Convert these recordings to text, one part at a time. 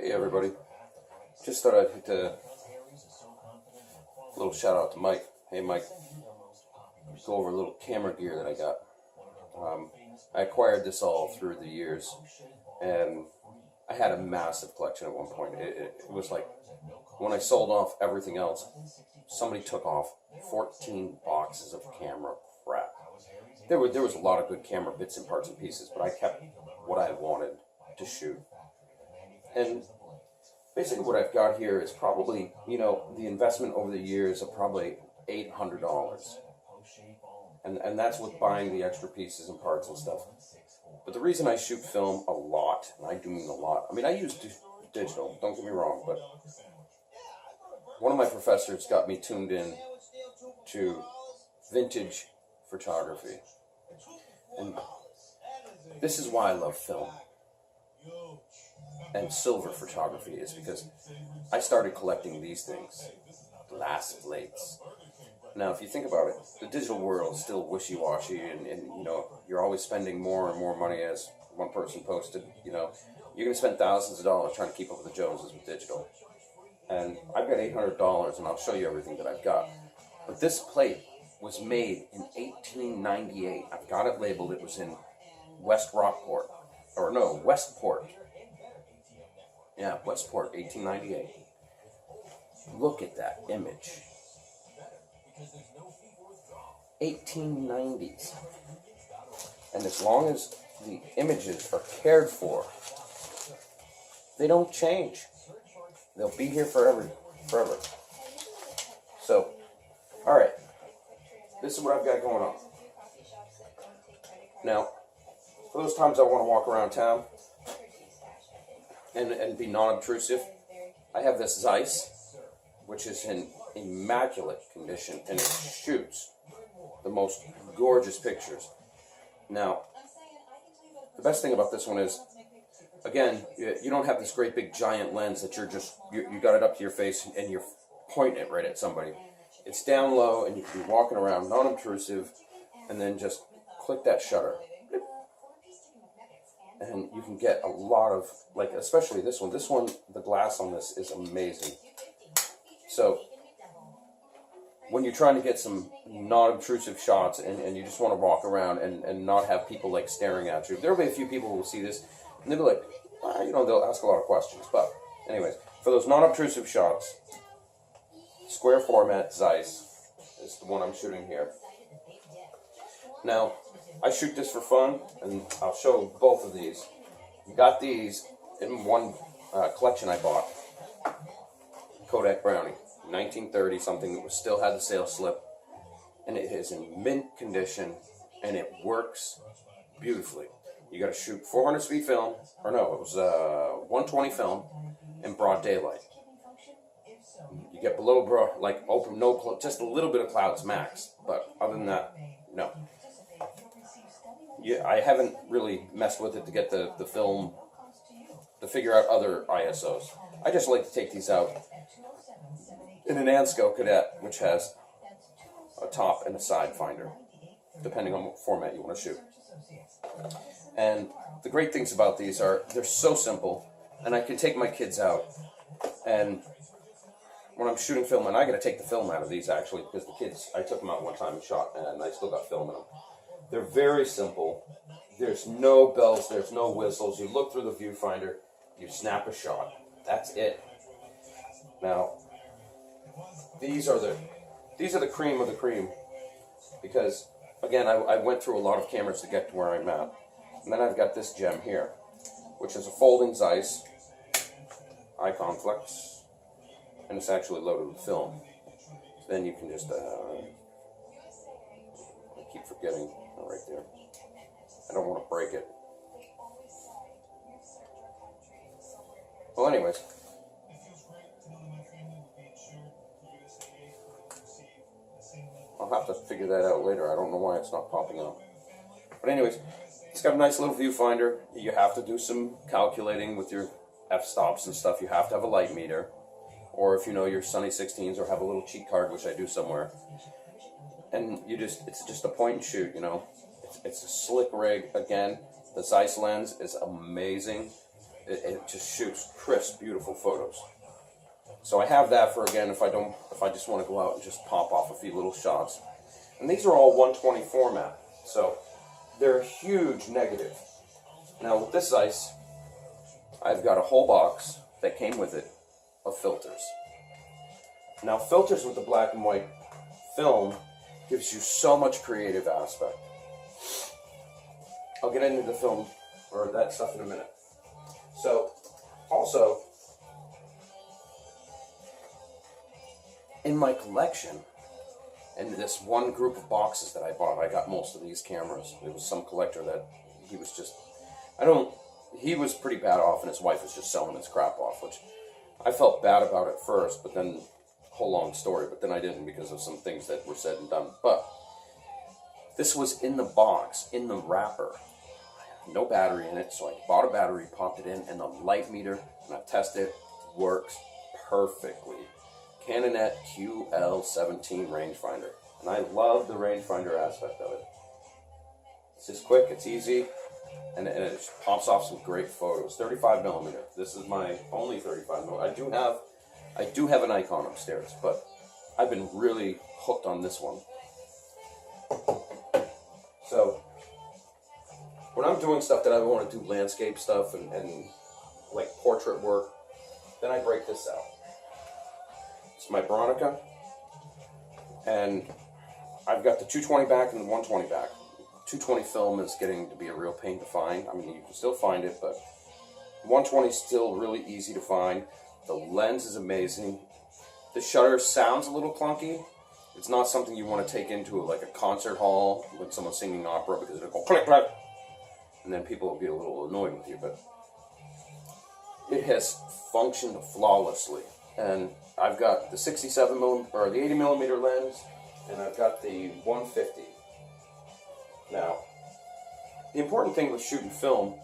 Hey everybody, just thought I'd hit a little shout out to Mike. Hey Mike, go over a little camera gear that I got. I acquired this all through the years, and I had a massive collection at one point. It was like, when I sold off everything else, somebody took off 14 boxes of camera crap. There was a lot of good camera bits and parts and pieces, but I kept what I wanted to shoot. And basically what I've got here is probably, the investment over the years of probably $800. And that's with buying the extra pieces and parts and stuff. But the reason I shoot film a lot, and I do mean a lot, I use digital, don't get me wrong, but one of my professors got me tuned in to vintage photography. And this is why I love film and silver photography, is because I started collecting these things, glass plates. Now, if you think about it, the digital world is still wishy-washy, and you're always spending more and more money, as one person posted. You're going to spend thousands of dollars trying to keep up with the Joneses with digital. And I've got $800, and I'll show you everything that I've got. But this plate was made in 1898. I've got it labeled. It was in Westport. Yeah, Westport, 1898. Look at that image. 1890s. And as long as the images are cared for, they don't change. They'll be here forever. So, alright. This is what I've got going on. Now, for those times I want to walk around town and be non-obtrusive, I have this Zeiss, which is in immaculate condition, and it shoots the most gorgeous pictures. Now, the best thing about this one is, again, you don't have this great big giant lens that you got it up to your face and you're pointing it right at somebody. It's down low, and you can be walking around non-obtrusive, and then just click that shutter. And you can get a lot of, especially this one. This one, the glass on this is amazing. So, when you're trying to get some non-obtrusive shots and you just want to walk around and not have people staring at you, there'll be a few people who will see this and they'll be like, they'll ask a lot of questions. But anyways, for those non-obtrusive shots, square format Zeiss is the one I'm shooting here. Now, I shoot this for fun, and I'll show both of these. Got these in one collection I bought, Kodak Brownie. 1930 something that still had the sales slip, and it is in mint condition, and it works beautifully. You got to shoot 400 speed film, or no, it was 120 film in broad daylight. You get below open, just a little bit of clouds max, but other than that, no. Yeah, I haven't really messed with it to get the film to figure out other ISOs. I just like to take these out in an Ansco Cadet, which has a top and a side finder, depending on what format you want to shoot. And the great things about these are they're so simple, and I can take my kids out, and when I'm shooting film, and I got to take the film out of these actually, because the kids, I took them out one time and shot, and I still got film in them. They're very simple. There's no bells, there's no whistles. You look through the viewfinder, you snap a shot. That's it. Now, these are the cream of the cream, because again, I went through a lot of cameras to get to where I'm at. And then I've got this gem here, which is a folding Zeiss Icon Flex, and it's actually loaded with film. Then you can just I keep forgetting right there. I don't want to break it. Well, anyways. I'll have to figure that out later. I don't know why it's not popping up. But anyways, it's got a nice little viewfinder. You have to do some calculating with your f-stops and stuff. You have to have a light meter. Or if you know your Sunny 16s, or have a little cheat card, which I do somewhere. And it's just a point and shoot, It's a slick rig. Again, the Zeiss lens is amazing. it just shoots crisp, beautiful photos. So I have that for, again, if I just want to go out and just pop off a few little shots. And these are all 120 format, so they're a huge negative. Now with this Zeiss, I've got a whole box that came with it of filters. Now filters with the black and white film gives you so much creative aspect. I'll get into the film or that stuff in a minute. So also, in my collection, in this one group of boxes that I bought, I got most of these cameras. There was some collector that he was just, he was pretty bad off and his wife was just selling his crap off, which I felt bad about at first, but then, whole long story, but then I didn't because of some things that were said and done. But this was in the box, in the wrapper. No battery in it, so I bought a battery, popped it in, and the light meter, and I've tested it, works perfectly. Canonet QL17 rangefinder, and I love the rangefinder aspect of it. It's just quick, it's easy, and it just pops off some great photos. 35 millimeter. This is my only 35 millimeter. I do have an Nikon upstairs, but I've been really hooked on this one. So when I'm doing stuff that I want to do, landscape stuff and like portrait work, then I break this out. It's my Bronica, and I've got the 220 back and the 120 back. 220 film is getting to be a real pain to find. I mean, you can still find it, but 120 is still really easy to find. The lens is amazing. The shutter sounds a little clunky. It's not something you want to take into like a concert hall when someone's singing opera because it'll go click, click, and then people will be a little annoyed with you, but it has functioned flawlessly. And I've got the 67 millimeter or the 80 millimeter lens, and I've got the 150. Now, the important thing with shooting film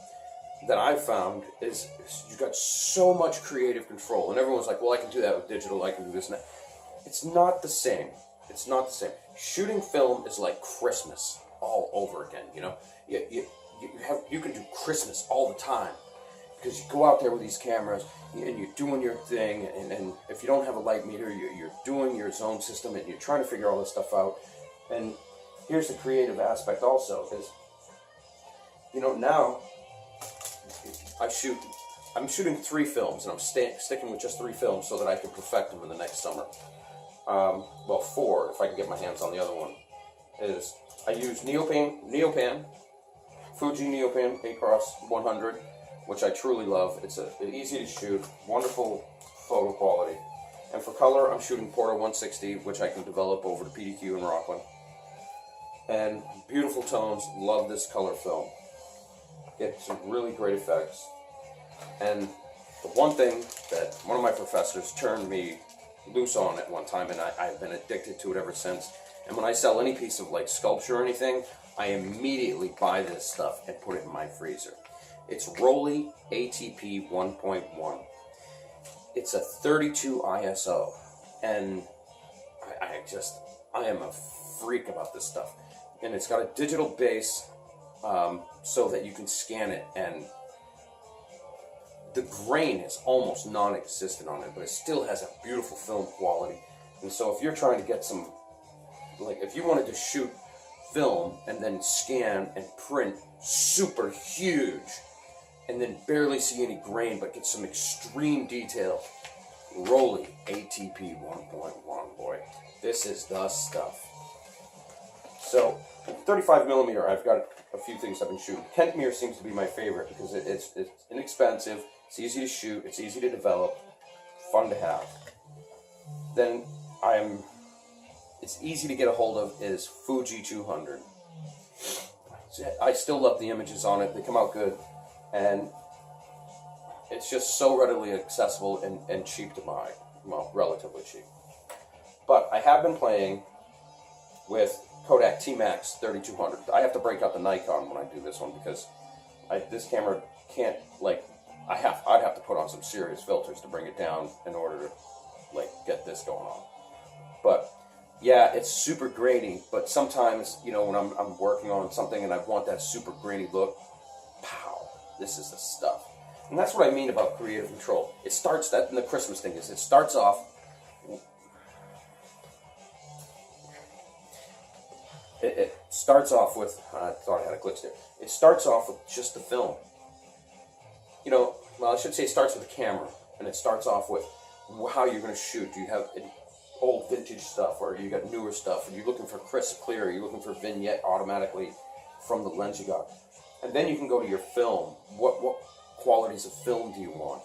that I've found is you've got so much creative control, and everyone's like, well, I can do that with digital, I can do this and that. It's not the same. It's not the same. Shooting film is like Christmas all over again, you know? You can do Christmas all the time because you go out there with these cameras and you're doing your thing, and if you don't have a light meter, you're doing your zone system and you're trying to figure all this stuff out. And here's the creative aspect also is, you know, now I'm shooting 3 films, and I'm sticking with just 3 films so that I can perfect them in the next summer. Well, 4 if I can get my hands on the other one. Is I use Neopan, Fuji Neopan 8x100, which I truly love. It's easy to shoot, wonderful photo quality. And for color, I'm shooting Porta 160, which I can develop over to PDQ and Rockland. And beautiful tones, love this color film. Get some really great effects. And the one thing that one of my professors turned me loose on at one time, and I've been addicted to it ever since. And when I sell any piece of like sculpture or anything, I immediately buy this stuff and put it in my freezer. It's Rollei ATP 1.1. It's a 32 ISO, and I am a freak about this stuff. And it's got a digital base so that you can scan it, and the grain is almost non-existent on it, but it still has a beautiful film quality. And so if you're trying to get some, like if you wanted to shoot film and then scan and print super huge and then barely see any grain but get some extreme detail, Rollei ATP 1.1, boy, this is the stuff. So 35 millimeter, I've got a few things I've been shooting. Kentmere seems to be my favorite because it's inexpensive, it's easy to shoot, it's easy to develop, fun to have. Then it's easy to get a hold of is Fuji 200. I still love the images on it, they come out good, and it's just so readily accessible and cheap to buy. Well, relatively cheap. But I have been playing with Kodak T-Max 3200. I have to break out the Nikon when I do this one because this camera can't, like, I'd have to put on some serious filters to bring it down in order to, like, get this going on. But yeah, it's super grainy, but sometimes, you know, when I'm working on something and I want that super grainy look, pow, this is the stuff. And that's what I mean about creative control. It starts, that, and the Christmas thing is, it starts off, it starts off with, I thought I had a glitch there. It starts off with just the film. You know, well, I should say it starts with the camera, and it starts off with how you're going to shoot. Do you have old vintage stuff, or you got newer stuff? Are you looking for crisp, clear? Are you looking for vignette automatically from the lens you got? And then you can go to your film. What qualities of film do you want?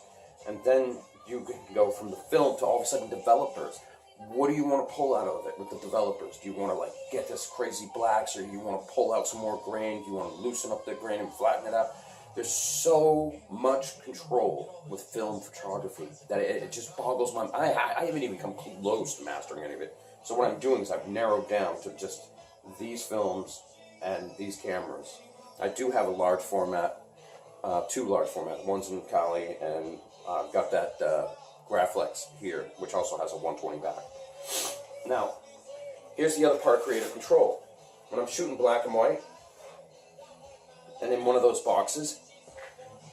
And then you can go from the film to all of a sudden developers. What do you want to pull out of it with the developers? Do you want to like get this crazy blacks, or you want to pull out some more grain? Do you want to loosen up the grain and flatten it out? There's so much control with film photography that it just boggles my mind. I haven't even come close to mastering any of it. So what I'm doing is I've narrowed down to just these films and these cameras. I do have a large format, two large format. One's in Cali, and I've got that Graflex here, which also has a 120 back. Now, here's the other part of creative control. When I'm shooting black and white, and in one of those boxes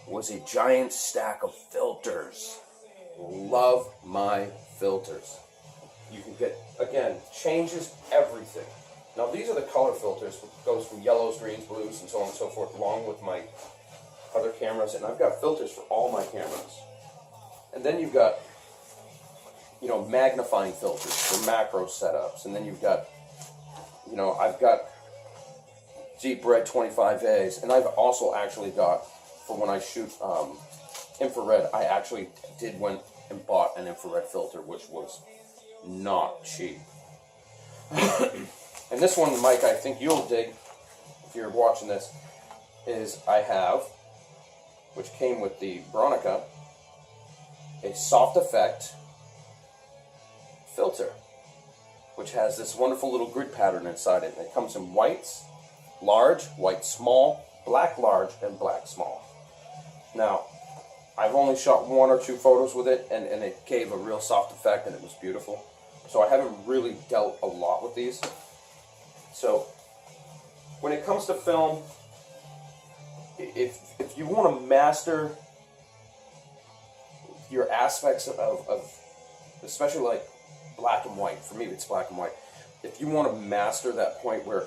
was a giant stack of filters. Love my filters. You can get, again, changes everything. Now these are the color filters, which goes from yellows, greens, blues, and so on and so forth, along with my other cameras, and I've got filters for all my cameras. And then you've got, you know, magnifying filters for macro setups, and then you've got, you know, I've got Deep Red 25As, and I've also actually got, for when I shoot infrared, I actually went and bought an infrared filter, which was not cheap. And this one, Mike, I think you'll dig, if you're watching this, is I have, which came with the Bronica, a soft effect filter, which has this wonderful little grid pattern inside it. And it comes in whites, large, white small, black large, and black small. Now, I've only shot 1 or 2 photos with it, and it gave a real soft effect, and it was beautiful. So I haven't really dealt a lot with these. So, when it comes to film, if you want to master your aspects of especially like black and white, for me it's black and white, if you want to master that point where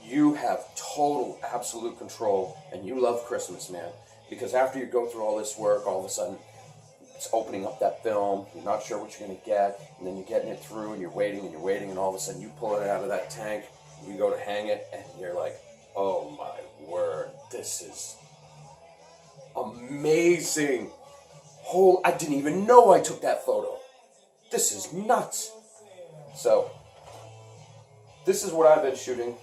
you have total, absolute control, and you love Christmas, man, because after you go through all this work, all of a sudden, it's opening up that film, you're not sure what you're going to get, and then you're getting it through, and you're waiting, and all of a sudden you pull it out of that tank, you go to hang it, and you're like, oh my word, this is amazing. I didn't even know I took that photo. This is nuts. So, this is what I've been shooting.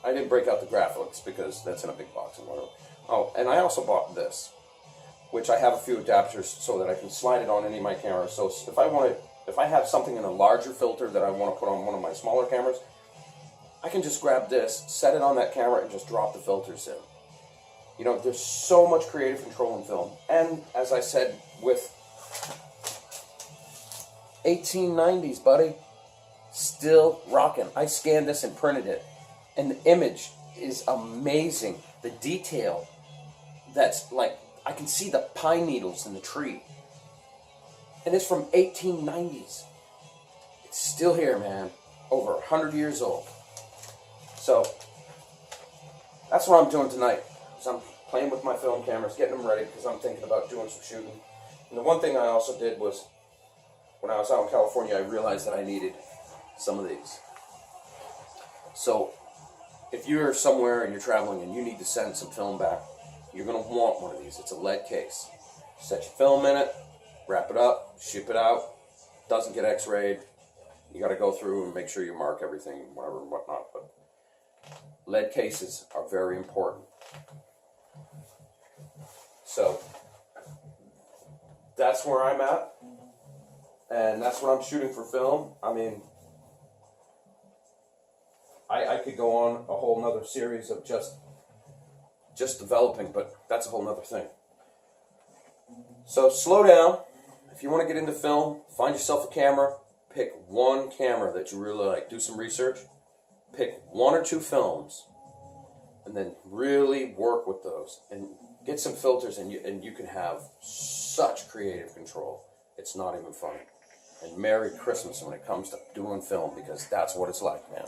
I didn't break out the Graflex because that's in a big box and whatever. Oh, and I also bought this, which I have a few adapters so that I can slide it on any of my cameras. So if I have something in a larger filter that I want to put on one of my smaller cameras, I can just grab this, set it on that camera, and just drop the filters in. You know, there's so much creative control in film. And as I said, with 1890s, buddy, still rocking. I scanned this and printed it. And the image is amazing. The detail, that's like, I can see the pine needles in the tree. And it's from 1890s. It's still here, man. Over 100 years old. So, that's what I'm doing tonight. I'm playing with my film cameras, getting them ready, because I'm thinking about doing some shooting. And the one thing I also did was, when I was out in California, I realized that I needed some of these. So, if you're somewhere and you're traveling and you need to send some film back, you're going to want one of these. It's a lead case. Set your film in it, wrap it up, ship it out. Doesn't get x-rayed. You got to go through and make sure you mark everything, whatever and whatnot. But lead cases are very important. So, that's where I'm at. And that's what I'm shooting for film. I mean, I could go on a whole nother series of just developing, but that's a whole nother thing. So slow down. If you want to get into film, find yourself a camera. Pick one camera that you really like. Do some research. Pick 1 or 2 films. And then really work with those. And Get some filters, and you can have such creative control. It's not even funny. And Merry Christmas when it comes to doing film, because that's what it's like, man.